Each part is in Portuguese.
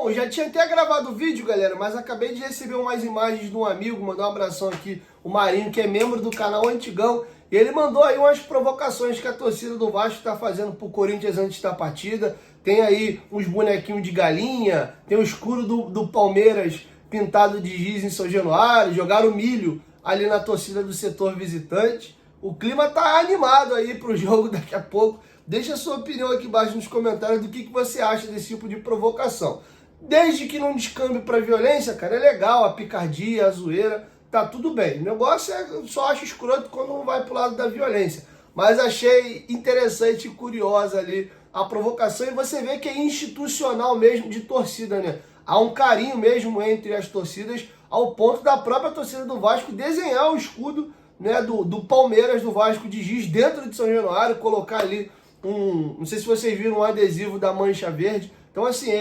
Bom, já tinha até gravado o vídeo, galera, mas acabei de receber umas imagens de um amigo, mandar um abração aqui, o Marinho, que é membro do canal Antigão, e ele mandou aí umas provocações que a torcida do Vasco está fazendo pro Corinthians antes da partida. Tem aí uns bonequinhos de galinha, tem o escudo do Palmeiras pintado de giz em São Januário, jogaram milho ali na torcida do setor visitante. O clima tá animado aí pro jogo daqui a pouco. Deixa a sua opinião aqui embaixo nos comentários do que você acha desse tipo de provocação. Desde que não descambe para violência, cara, é legal, a picardia, a zoeira, tá tudo bem. O negócio é, eu só acho escroto quando não vai pro lado da violência. Mas achei interessante e curiosa ali a provocação, e você vê que é institucional mesmo de torcida, né? Há um carinho mesmo entre as torcidas, ao ponto da própria torcida do Vasco desenhar o escudo, né, do Palmeiras, do Vasco de giz dentro de São Januário, colocar ali não sei se vocês viram, um adesivo da Mancha Verde. Então assim,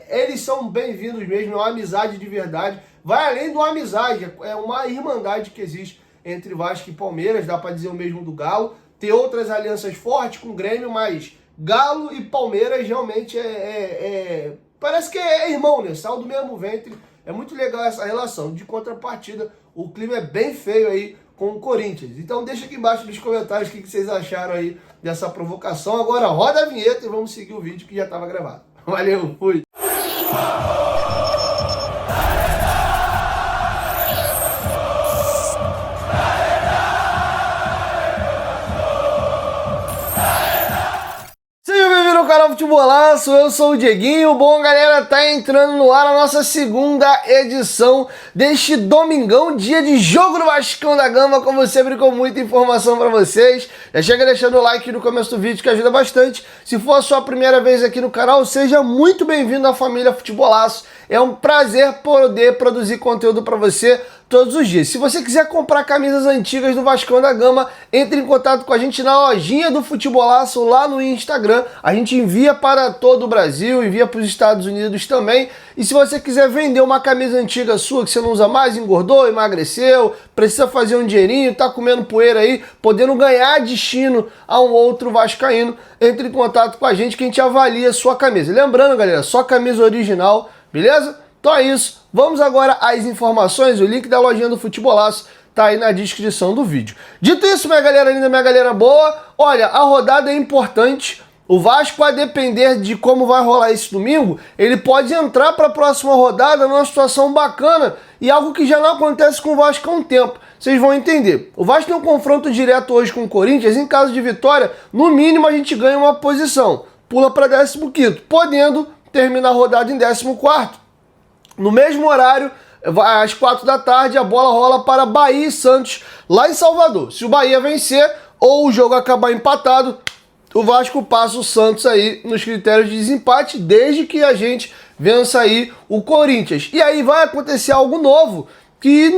eles são bem-vindos mesmo, é uma amizade de verdade, vai além de uma amizade, é uma irmandade que existe entre Vasco e Palmeiras, dá para dizer o mesmo do Galo. Tem outras alianças fortes com o Grêmio, mas Galo e Palmeiras realmente parece que é irmão, né? Saiu do mesmo ventre. É muito legal essa relação. De contrapartida, o clima é bem feio aí com o Corinthians. Então deixa aqui embaixo nos comentários o que vocês acharam aí dessa provocação. Agora roda a vinheta e vamos seguir o vídeo que já estava gravado. Valeu, fui! Canal Futebolaço, eu sou o Dieguinho. Bom, galera, tá entrando no ar a nossa segunda edição deste domingão, dia de jogo do Vascão da Gama, como sempre, com muita informação pra vocês. Já chega deixando o like no começo do vídeo, que ajuda bastante. Se for a sua primeira vez aqui no canal, seja muito bem-vindo à família Futebolaço. É um prazer poder produzir conteúdo pra você todos os dias. Se você quiser comprar camisas antigas do Vascão da Gama, entre em contato com a gente na lojinha do Futebolaço lá no Instagram. A gente envia para todo o Brasil, envia para os Estados Unidos também. E se você quiser vender uma camisa antiga sua que você não usa mais, engordou, emagreceu, precisa fazer um dinheirinho, tá comendo poeira aí, podendo ganhar destino a um outro vascaíno, entre em contato com a gente que a gente avalia a sua camisa. Lembrando, galera, só camisa original, beleza? Então é isso, vamos agora às informações, o link da lojinha do Futebolaço tá aí na descrição do vídeo. Dito isso, minha galera linda, minha galera boa, olha, a rodada é importante, o Vasco, a depender de como vai rolar esse domingo, ele pode entrar para a próxima rodada numa situação bacana e algo que já não acontece com o Vasco há um tempo, vocês vão entender. O Vasco tem um confronto direto hoje com o Corinthians, em caso de vitória, no mínimo a gente ganha uma posição, pula para 15º, podendo terminar a rodada em 14º. No mesmo horário, às 4 da tarde, a bola rola para Bahia e Santos, lá em Salvador. Se o Bahia vencer ou o jogo acabar empatado, o Vasco passa o Santos aí nos critérios de desempate, desde que a gente vença aí o Corinthians. E aí vai acontecer algo novo, que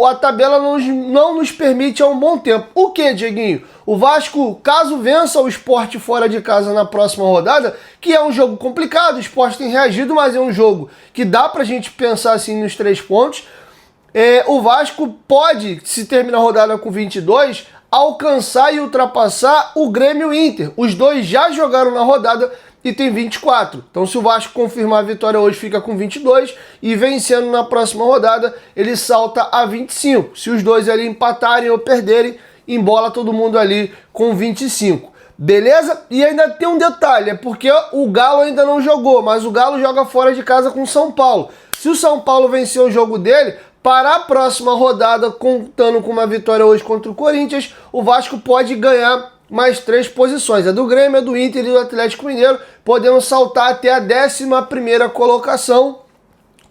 a tabela não nos permite há um bom tempo. O que, Dieguinho? O Vasco, caso vença o Sport fora de casa na próxima rodada, que é um jogo complicado, o Sport tem reagido, mas é um jogo que dá pra gente pensar assim nos 3 pontos. O Vasco pode, se terminar a rodada com 22, alcançar e ultrapassar o Grêmio e o Inter. Os dois já jogaram na rodada e tem 24. Então se o Vasco confirmar a vitória hoje, fica com 22 e vencendo na próxima rodada, ele salta a 25. Se os dois ali empatarem ou perderem, embola todo mundo ali com 25. Beleza? E ainda tem um detalhe, é porque o Galo ainda não jogou, mas o Galo joga fora de casa com o São Paulo. Se o São Paulo vencer o jogo dele, para a próxima rodada, contando com uma vitória hoje contra o Corinthians, o Vasco pode ganhar mais 3 posições, a do Grêmio, a do Inter e do Atlético Mineiro, podendo saltar até a 11ª colocação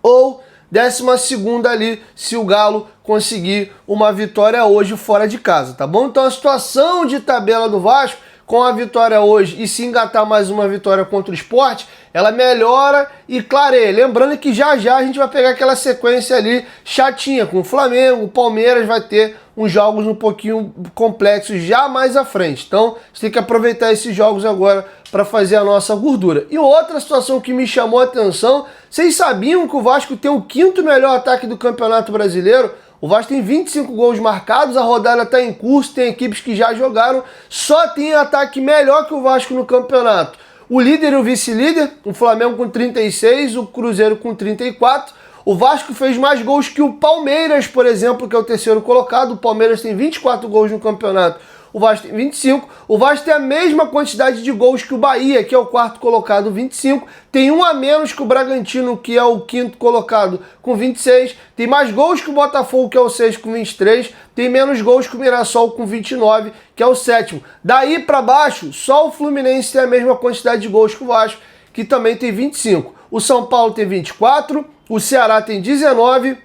ou 12ª ali, se o Galo conseguir uma vitória hoje fora de casa, tá bom? Então a situação de tabela do Vasco, com a vitória hoje e se engatar mais uma vitória contra o Sport, ela melhora e clareia. Lembrando que já já a gente vai pegar aquela sequência ali chatinha com o Flamengo, o Palmeiras vai ter uns jogos um pouquinho complexos já mais à frente. Então, você tem que aproveitar esses jogos agora para fazer a nossa gordura. E outra situação que me chamou a atenção, vocês sabiam que o Vasco tem o 5º melhor ataque do Campeonato Brasileiro? O Vasco tem 25 gols marcados, a rodada está em curso, tem equipes que já jogaram, só tem ataque melhor que o Vasco no campeonato. O líder e o vice-líder, o Flamengo com 36, o Cruzeiro com 34. O Vasco fez mais gols que o Palmeiras, por exemplo, que é o terceiro colocado. O Palmeiras tem 24 gols no campeonato, o Vasco tem 25. O Vasco tem a mesma quantidade de gols que o Bahia, que é o quarto colocado, 25. Tem um a menos que o Bragantino, que é o quinto colocado, com 26. Tem mais gols que o Botafogo, que é o sexto, com 23. Tem menos gols que o Mirassol, com 29, que é o sétimo. Daí para baixo, só o Fluminense tem a mesma quantidade de gols que o Vasco, que também tem 25. O São Paulo tem 24, o Ceará tem 19,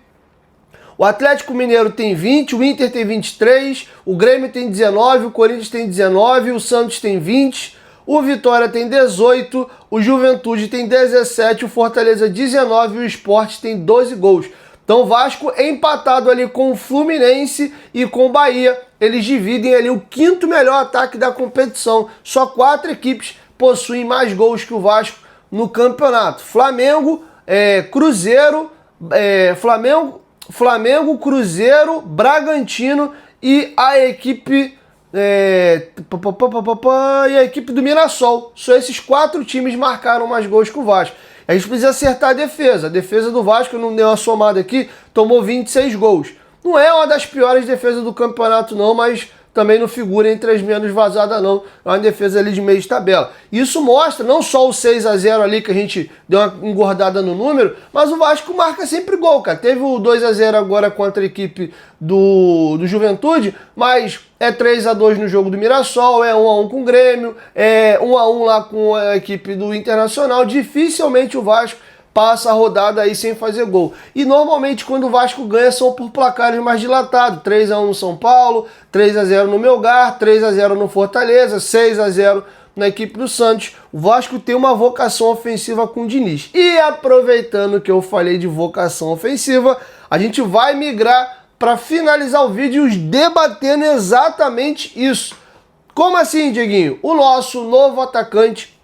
o Atlético Mineiro tem 20, o Inter tem 23, o Grêmio tem 19, o Corinthians tem 19, o Santos tem 20, o Vitória tem 18, o Juventude tem 17, o Fortaleza 19 e o Sport tem 12 gols. Então o Vasco é empatado ali com o Fluminense e com o Bahia. Eles dividem ali o quinto melhor ataque da competição. Só 4 equipes possuem mais gols que o Vasco no campeonato. Flamengo, Cruzeiro, Flamengo, Cruzeiro, Bragantino e a equipe e a equipe do Mirassol. Só esses 4 times marcaram mais gols que o Vasco. A gente precisa acertar a defesa. A defesa do Vasco, não deu uma somada aqui, tomou 26 gols. Não é uma das piores defesas do campeonato não, mas também não figura entre as menos vazadas não. É uma defesa ali de meio de tabela. Isso mostra não só o 6-0 ali, que a gente deu uma engordada no número, mas o Vasco marca sempre gol, cara. Teve o 2-0 agora contra a equipe do Juventude, mas é 3-2 no jogo do Mirassol, é 1-1 com o Grêmio, é 1-1 lá com a equipe do Internacional. Dificilmente o Vasco passa a rodada aí sem fazer gol. E normalmente quando o Vasco ganha são por placares mais dilatados. 3-1 no São Paulo, 3-0 no Melgar, 3-0 no Fortaleza, 6-0 na equipe do Santos. O Vasco tem uma vocação ofensiva com o Diniz. E aproveitando que eu falei de vocação ofensiva, a gente vai migrar para finalizar o vídeo debatendo exatamente isso. Como assim, Dieguinho? O nosso novo atacante,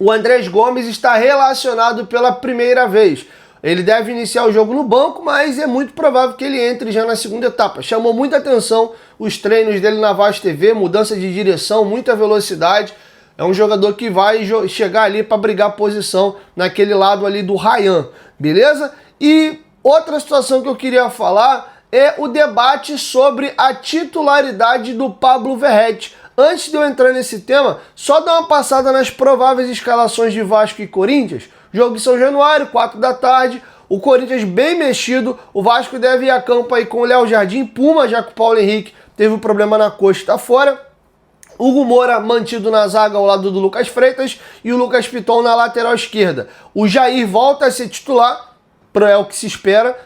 o Andrés Gomes, está relacionado pela primeira vez. Ele deve iniciar o jogo no banco, mas é muito provável que ele entre já na segunda etapa. Chamou muita atenção os treinos dele na Vaz TV, mudança de direção, muita velocidade. É um jogador que vai chegar ali para brigar posição naquele lado ali do Ryan, beleza? E outra situação que eu queria falar é o debate sobre a titularidade do Pablo Verratti. Antes de eu entrar nesse tema, só dar uma passada nas prováveis escalações de Vasco e Corinthians. Jogo em São Januário, 4 da tarde. O Corinthians bem mexido. O Vasco deve ir a campo aí com o Léo Jardim, Puma, já que o Paulo Henrique teve um problema na coxa e está fora. Hugo Moura mantido na zaga ao lado do Lucas Freitas e o Lucas Piton na lateral esquerda. O Jair volta a ser titular, é o que se espera,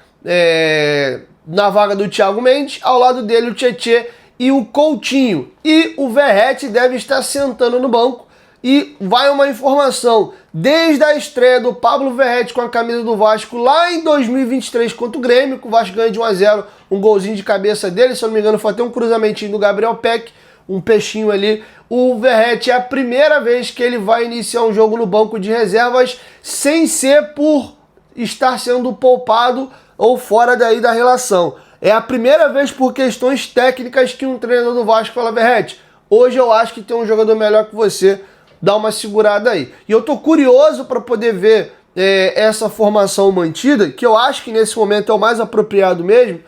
na vaga do Thiago Mendes. Ao lado dele o Tietê e o Coutinho. E o Verratti deve estar sentando no banco. E vai uma informação: desde a estreia do Pablo Verratti com a camisa do Vasco lá em 2023 contra o Grêmio, que o Vasco ganha de 1-0, um golzinho de cabeça dele, se eu não me engano foi até um cruzamentinho do Gabriel Peck, um peixinho ali. O Verratti é a primeira vez que ele vai iniciar um jogo no banco de reservas sem ser por estar sendo poupado ou fora daí da relação. É a primeira vez por questões técnicas que um treinador do Vasco fala: Verratti, hoje eu acho que tem um jogador melhor que você, dá uma segurada aí. E eu tô curioso para poder ver essa formação mantida, que eu acho que nesse momento é o mais apropriado mesmo.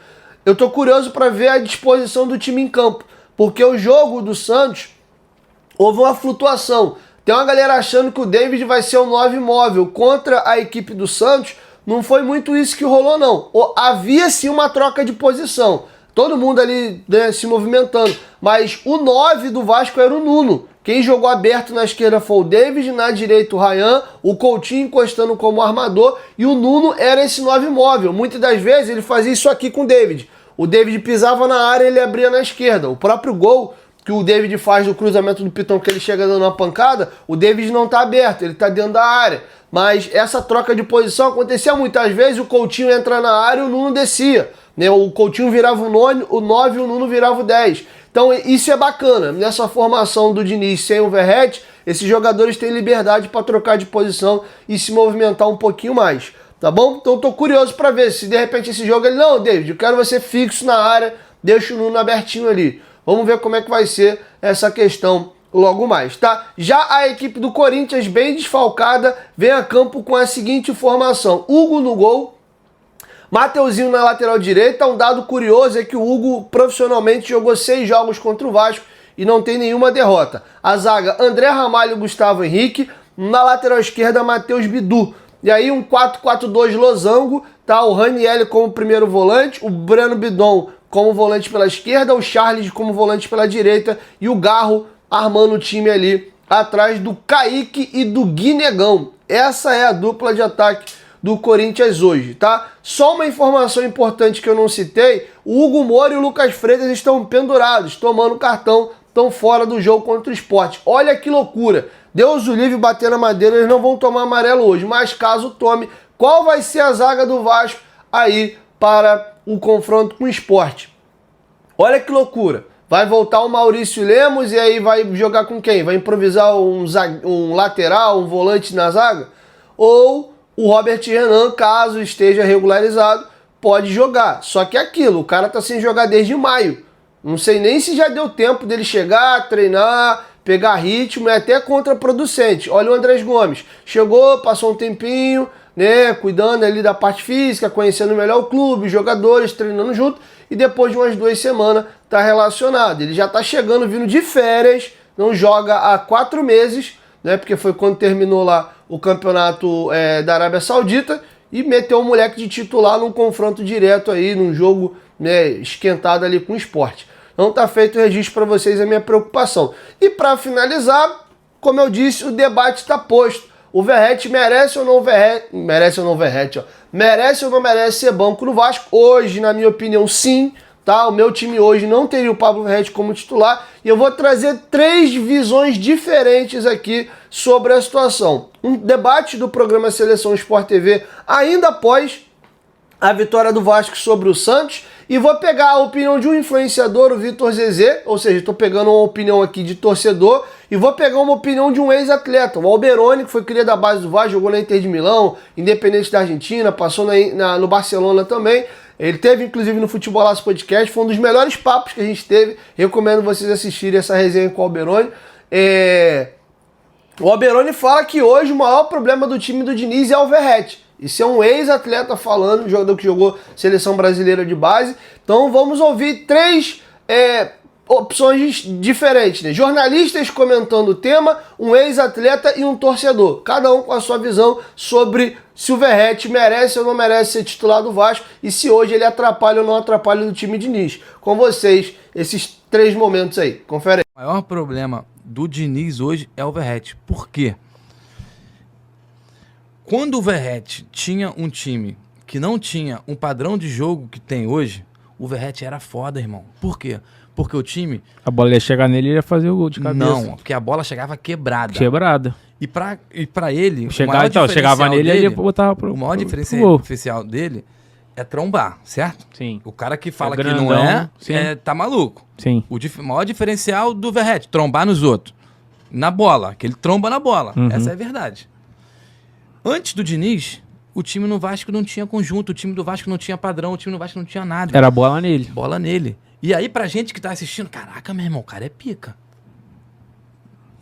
Eu tô curioso para ver a disposição do time em campo, porque o jogo do Santos houve uma flutuação. Tem uma galera achando que o David vai ser o 9 móvel contra a equipe do Santos. Não foi muito isso que rolou, não. Havia sim uma troca de posição. Todo mundo ali, né, se movimentando. Mas o 9 do Vasco era o Nuno. Quem jogou aberto na esquerda foi o David, na direita o Ryan, o Coutinho encostando como armador e o Nuno era esse 9 móvel. Muitas das vezes ele fazia isso aqui com o David. O David pisava na área e ele abria na esquerda. O próprio gol que o David faz do cruzamento do Piton, que ele chega dando uma pancada, o David não está aberto, ele está dentro da área. Mas essa troca de posição acontecia muitas vezes, o Coutinho entra na área e o Nuno descia. Né? O Coutinho virava o 9 e o Nuno virava o 10. Então isso é bacana. Nessa formação do Diniz sem o Verratti, esses jogadores têm liberdade para trocar de posição e se movimentar um pouquinho mais. Tá bom? Então eu tô curioso para ver se de repente esse jogo ele... Não, David, eu quero você fixo na área, deixa o Nuno abertinho ali. Vamos ver como é que vai ser essa questão logo mais, tá? Já a equipe do Corinthians, bem desfalcada, vem a campo com a seguinte formação: Hugo no gol, Mateuzinho na lateral direita. Um dado curioso é que o Hugo profissionalmente jogou 6 jogos contra o Vasco e não tem nenhuma derrota. A zaga, André Ramalho e Gustavo Henrique. Na lateral esquerda, Matheus Bidu. E aí um 4-4-2 losango, tá? O Ranieri como primeiro volante, o Breno Bidon como volante pela esquerda, o Charles como volante pela direita e o Garro armando o time ali atrás do Kaique e do Guinegão. Essa é a dupla de ataque do Corinthians hoje, tá? Só uma informação importante que eu não citei: o Hugo Moura e o Lucas Freitas estão pendurados, tomando cartão, estão fora do jogo contra o Sport. Olha que loucura! Deus o livre, bater na madeira, eles não vão tomar amarelo hoje, mas caso tome, qual vai ser a zaga do Vasco aí para o confronto com o Sport? Olha que loucura! Vai voltar o Maurício Lemos e aí vai jogar com quem? Vai improvisar um lateral, um volante na zaga? Ou o Robert Renan, caso esteja regularizado, pode jogar. Só que é aquilo, o cara tá sem jogar desde maio. Não sei nem se já deu tempo dele chegar, treinar, pegar ritmo, é até contraproducente. Olha o Andrés Gomes, chegou, passou um tempinho, né, cuidando ali da parte física, conhecendo melhor o clube, os jogadores, treinando junto, e depois de umas 2 semanas tá relacionado. Ele já tá chegando, vindo de férias, não joga há 4 meses, né, porque foi quando terminou lá o campeonato da Arábia Saudita, e meteu o moleque de titular num confronto direto aí, num jogo, né, esquentado ali com o Sport. Não tá feito o registro para vocês, a minha preocupação. E para finalizar, como eu disse, o debate está posto. O Verratti merece ou não merece ou não merece ser banco no Vasco? Hoje, na minha opinião, sim. Tá? O meu time hoje não teria o Pablo Verratti como titular. E eu vou trazer 3 visões diferentes aqui sobre a situação. Um debate do programa Seleção Sport TV ainda após a vitória do Vasco sobre o Santos. E vou pegar a opinião de um influenciador, o Vitor Zezé, ou seja, estou pegando uma opinião aqui de torcedor, e vou pegar uma opinião de um ex-atleta, o Alberoni, que foi cria da base do Vasco, jogou na Inter de Milão, Independente da Argentina, passou no Barcelona também. Ele teve, inclusive, no Futebolaço Podcast, foi um dos melhores papos que a gente teve. Recomendo vocês assistirem essa resenha com o Alberoni. O Alberoni fala que hoje o maior problema do time do Diniz é o Verratti. Isso é um ex-atleta falando, um jogador que jogou seleção brasileira de base. Então vamos ouvir 3 opções diferentes, né? Jornalistas comentando o tema, um ex-atleta e um torcedor. Cada um com a sua visão sobre se o Verratti merece ou não merece ser titular do Vasco e se hoje ele atrapalha ou não atrapalha do time de Diniz. Com vocês, esses 3 momentos aí. Confere aí. O maior problema do Diniz hoje é o Verratti. Por quê? Quando o Verratti tinha um time que não tinha um padrão de jogo que tem hoje, o Verratti era foda, irmão. Por quê? Porque o time... A bola ia chegar nele e ia fazer o gol de cabeça. Não, porque a bola chegava quebrada. Quebrada. E pra ele... Chegava nele e ele botava pro... O maior diferencial dele é trombar, certo? Sim. O cara que fala grandão, que não tá maluco. Sim. O maior diferencial do Verratti, trombar nos outros. Na bola, que ele tromba na bola. Uhum. Essa é a verdade. Antes do Diniz, o time no Vasco não tinha conjunto, o time do Vasco não tinha padrão, o time do Vasco não tinha nada. Era bola nele. Bola nele. E aí, pra gente que tá assistindo, caraca, meu irmão, o cara é pica.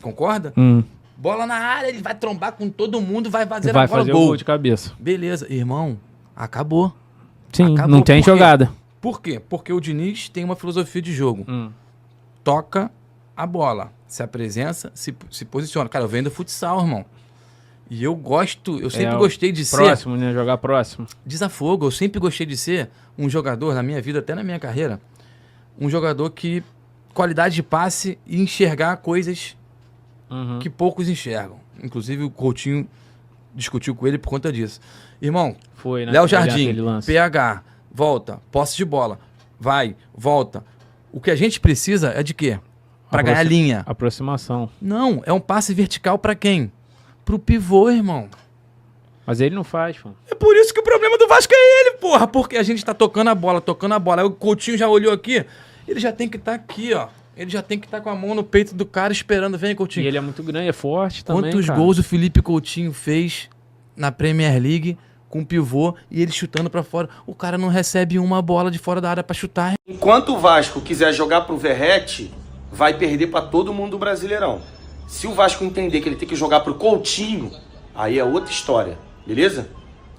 Concorda? Bola na área, ele vai trombar com todo mundo, vai fazer a bola, fazer o gol de cabeça. Beleza. Irmão, acabou. Sim, Acabou. não tem jogada. Por quê? Porque o Diniz tem uma filosofia de jogo. Toca a bola, se apresenta, se posiciona. Cara, eu venho do futsal, irmão. E eu sempre gostei de ser... Próximo, né? Jogar próximo. Desafogo, eu sempre gostei de ser um jogador, na minha vida, até na minha carreira, um jogador que... Qualidade de passe e enxergar coisas que poucos enxergam. Inclusive o Coutinho discutiu com ele por conta disso. Irmão, foi, né? Léo Jardim, PH, volta, posse de bola, vai, volta. O que a gente precisa é de quê? Pra ganhar linha. Aproximação. Não, é um passe vertical pra quem? Pro pivô, irmão. Mas ele não faz, pô. É por isso que o problema do Vasco é ele, porra. Porque a gente tá tocando a bola. Aí o Coutinho já olhou aqui, ele já tem que estar aqui, ó. Ele já tem que estar com a mão no peito do cara esperando. Vem, Coutinho. E ele é muito grande, é forte também, Quantos gols o Felipe Coutinho fez na Premier League com pivô e ele chutando pra fora? O cara não recebe uma bola de fora da área pra chutar. Enquanto o Vasco quiser jogar pro Verratti, vai perder para todo mundo do Brasileirão. Se o Vasco entender que ele tem que jogar pro Coutinho, aí é outra história, beleza?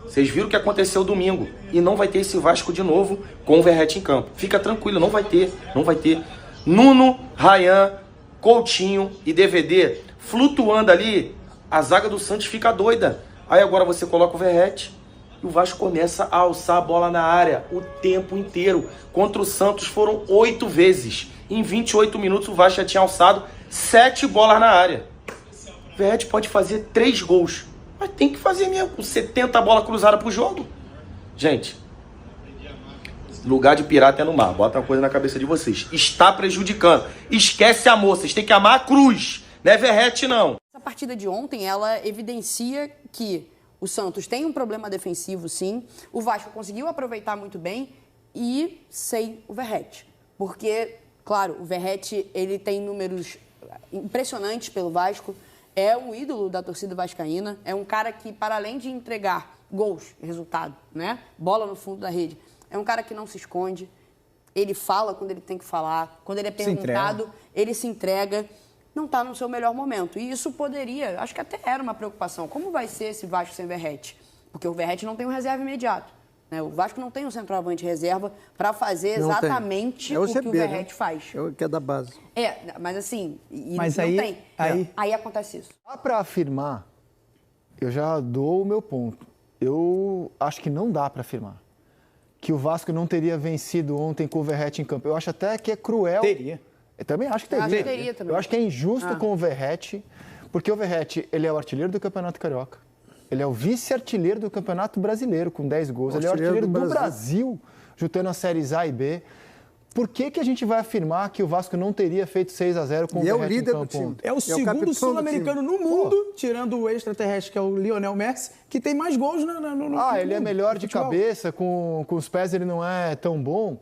Vocês viram o que aconteceu domingo. E não vai ter esse Vasco de novo com o Verratti em campo. Fica tranquilo, não vai ter. Não vai ter. Nuno, Ryan, Coutinho e DVD flutuando ali. A zaga do Santos fica doida. Aí agora você coloca o Verratti e o Vasco começa a alçar a bola na área o tempo inteiro. Contra o Santos foram 8 vezes. Em 28 minutos o Vasco já tinha alçado 7 bolas na área. O Verratti pode fazer 3 gols. Mas tem que fazer mesmo, com 70 bolas cruzadas pro jogo. Gente, lugar de pirata é no mar. Bota uma coisa na cabeça de vocês. Está prejudicando. Esquece a moça. Vocês têm que amar a cruz. Não é Verratti, não. Essa partida de ontem, ela evidencia que o Santos tem um problema defensivo, sim. O Vasco conseguiu aproveitar muito bem e sem o Verratti. Porque, claro, o Verratti, ele tem números impressionantes pelo Vasco. É um ídolo da torcida vascaína, é um cara que, para além de entregar gols, resultado, né? Bola no fundo da rede, é um cara que não se esconde, ele fala quando ele tem que falar, quando ele é perguntado, ele se entrega, não está no seu melhor momento. E isso poderia, acho que até era uma preocupação, como vai ser esse Vasco sem Verratti? Porque o Verratti não tem um reserva imediato. O Vasco não tem um centroavante reserva para fazer exatamente o que o Verratti faz. É o que é da base. Mas assim, mas não aí, tem. Aí acontece isso. Dá para afirmar, eu já dou o meu ponto. Eu acho que não dá para afirmar que o Vasco não teria vencido ontem com o Verratti em campo. Eu acho até que é cruel. Teria. Eu também acho que teria. Eu acho que teria também. Eu acho que é injusto com o Verratti, porque o Verratti, ele é o artilheiro do Campeonato Carioca. Ele é o vice-artilheiro do Campeonato Brasileiro, com 10 gols. Ele é o artilheiro do Brasil, juntando as séries A e B. Por que a gente vai afirmar que o Vasco não teria feito 6-0 com o Verratti em campo? E é o líder do time. É o segundo sul-americano no mundo, tirando o extraterrestre, que é o Lionel Messi, que tem mais gols no ele é melhor de cabeça, com os pés ele não é tão bom.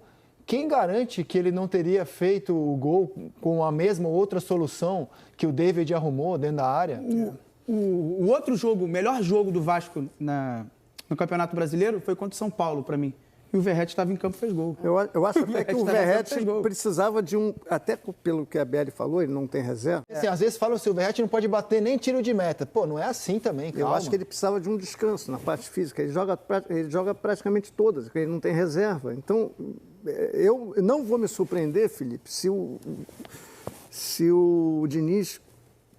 Quem garante que ele não teria feito o gol com a mesma ou outra solução que o David arrumou dentro da área? O outro jogo, o melhor jogo do Vasco no Campeonato Brasileiro foi contra o São Paulo, para mim. E o Verratti estava em campo e fez gol. Eu acho até que o Verratti precisava de um... Até pelo que a Beli falou, ele não tem reserva. Assim, às vezes falam assim, o Verratti não pode bater nem tiro de meta. Pô, não é assim também, calma. Eu acho que ele precisava de um descanso na parte física. Ele joga praticamente todas, porque ele não tem reserva. Então, eu não vou me surpreender, Felipe, se o Diniz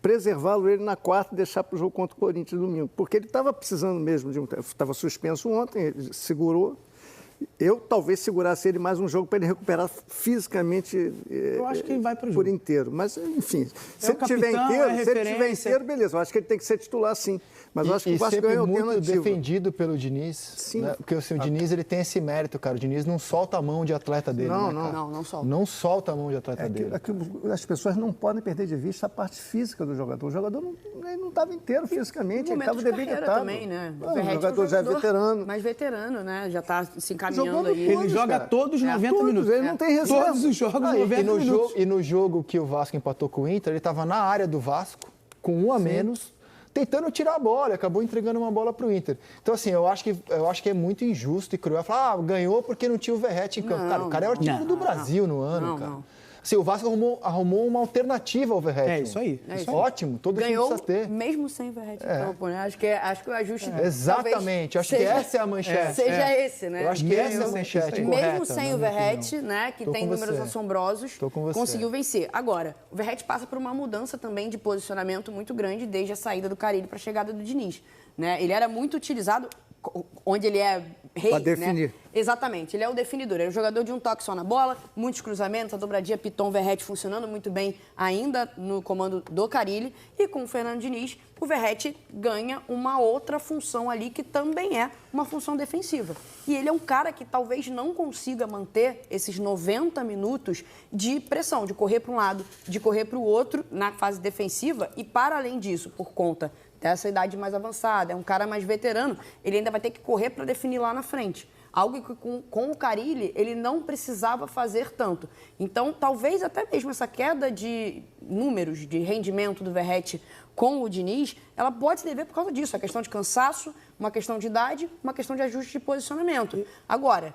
preservá-lo ele na quarta e deixar para o jogo contra o Corinthians domingo. Porque ele estava precisando mesmo de um... Estava suspenso ontem, ele segurou. Eu talvez segurasse ele mais um jogo para ele recuperar fisicamente. Eu acho que ele vai para o jogo por inteiro. Mas, enfim, se ele tiver inteiro, beleza. Eu acho que ele tem que ser titular, sim. Mas eu acho que o Vasco ganha muito alternativa. defendido pelo Diniz. Sim. Né? Porque assim, o Diniz ele tem esse mérito, cara. O Diniz não solta a mão de atleta dele. Não solta. Não solta a mão de atleta dele. As pessoas não podem perder de vista a parte física do jogador. O jogador não estava inteiro fisicamente, ele estava debilitado. Também, né? O jogador já é veterano. Mais veterano, né? Já está se encaminhando aí. Ele joga todos os 90 minutos. Ele não tem reserva. Todos os jogos 90 minutos. E no jogo que o Vasco empatou com o Inter, ele estava na área do Vasco, com um a menos, tentando tirar a bola, acabou entregando uma bola para o Inter. Então, assim, eu acho que é muito injusto e cruel falar, ganhou porque não tinha o Verratti em campo. Cara, o cara é o artilheiro do Brasil no ano, cara. Assim, o Vasco arrumou uma alternativa ao Verratti. É isso aí. Ótimo, todo ganhou time precisa ter. Mesmo sem o Verratti em campo, né? Acho que o ajuste... Exatamente, acho que essa é a manchete. Seja esse, né? Eu acho que essa é a manchete correta. Mesmo sem o Verratti, né, que tem números assombrosos, conseguiu vencer. Agora, o Verratti passa por uma mudança também de posicionamento muito grande desde a saída do Carille para a chegada do Diniz. Né? Ele era muito utilizado onde ele é rei, para definir. Né? Exatamente, ele é o definidor, ele é o jogador de um toque só na bola, muitos cruzamentos, a dobradinha Piton-Verratti funcionando muito bem ainda no comando do Carille, e com o Fernando Diniz, o Verratti ganha uma outra função ali que também é uma função defensiva. E ele é um cara que talvez não consiga manter esses 90 minutos de pressão, de correr para um lado, de correr para o outro na fase defensiva, e para além disso, por conta dessa idade mais avançada, é um cara mais veterano, ele ainda vai ter que correr para definir lá na frente. Algo que com o Carille ele não precisava fazer tanto. Então, talvez até mesmo essa queda de números, de rendimento do Verratti com o Diniz, ela pode se dever por causa disso. A questão de cansaço, uma questão de idade, uma questão de ajuste de posicionamento. Agora,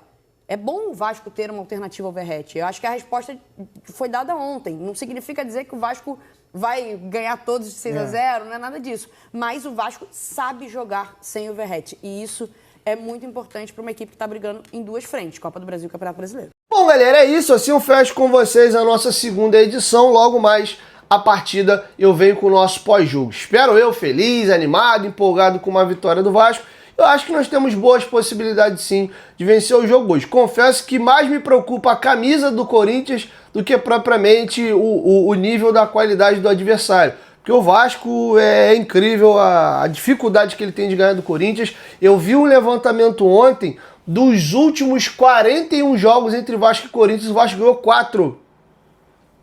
É bom o Vasco ter uma alternativa ao Verratti. Eu acho que a resposta foi dada ontem. Não significa dizer que o Vasco vai ganhar todos de 6-0, não é nada disso. Mas o Vasco sabe jogar sem o Verratti. E isso é muito importante para uma equipe que está brigando em duas frentes, Copa do Brasil e Campeonato Brasileiro. Bom, galera, é isso. Assim eu fecho com vocês a nossa segunda edição. Logo mais a partida eu venho com o nosso pós-jogo. Espero eu feliz, animado, empolgado com uma vitória do Vasco. Eu acho que nós temos boas possibilidades sim de vencer o jogo hoje. Confesso que mais me preocupa a camisa do Corinthians do que propriamente o nível da qualidade do adversário. Porque o Vasco é incrível a dificuldade que ele tem de ganhar do Corinthians. Eu vi um levantamento ontem dos últimos 41 jogos entre Vasco e Corinthians, o Vasco ganhou 4.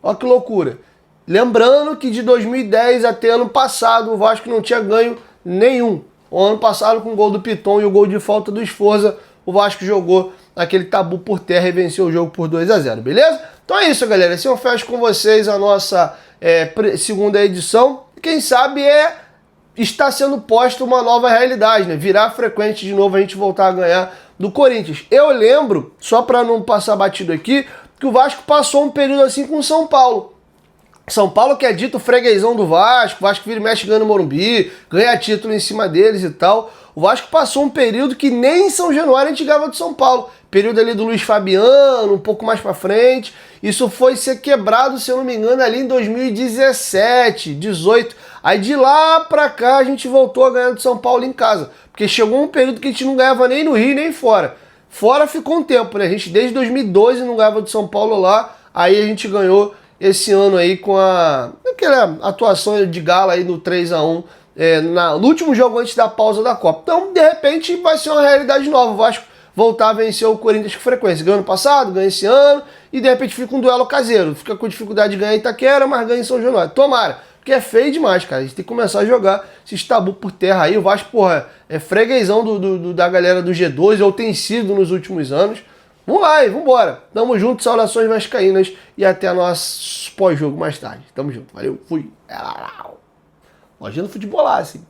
Olha que loucura. Lembrando que de 2010 até ano passado o Vasco não tinha ganho nenhum. O ano passado, com o gol do Piton e o gol de falta do Sforza, o Vasco jogou aquele tabu por terra e venceu o jogo por 2-0, beleza? Então é isso, galera. Assim eu fecho com vocês a nossa segunda edição. Quem sabe está sendo posta uma nova realidade, né? Virar frequente de novo, a gente voltar a ganhar do Corinthians. Eu lembro, só para não passar batido aqui, que o Vasco passou um período assim com o São Paulo. São Paulo que é dito freguesão do Vasco, o Vasco vira e mexe ganhando no Morumbi, ganha título em cima deles e tal. O Vasco passou um período que nem em São Januário a gente ganhava do São Paulo. Período ali do Luiz Fabiano, um pouco mais pra frente. Isso foi ser quebrado, se eu não me engano, ali em 2017, 18. Aí de lá pra cá a gente voltou a ganhar do São Paulo em casa. Porque chegou um período que a gente não ganhava nem no Rio, nem fora. Fora ficou um tempo, né? A gente desde 2012 não ganhava do São Paulo lá. Aí a gente ganhou esse ano aí com aquela atuação de gala aí no 3-1 no último jogo antes da pausa da Copa. Então, de repente, vai ser uma realidade nova. O Vasco voltar a vencer o Corinthians com frequência. Ganhou ano passado, ganha esse ano, e de repente fica um duelo caseiro. Fica com dificuldade de ganhar em Itaquera, mas ganha em São Januário. Tomara, porque é feio demais, cara. A gente tem que começar a jogar esses tabu por terra aí. O Vasco, porra, é freguesão da galera do G12, ou tem sido nos últimos anos. Vamos lá, e vambora. Tamo junto, saudações vascaínas e até nosso pós-jogo mais tarde. Tamo junto, valeu, fui. Lojinha do Futebolaço, hein?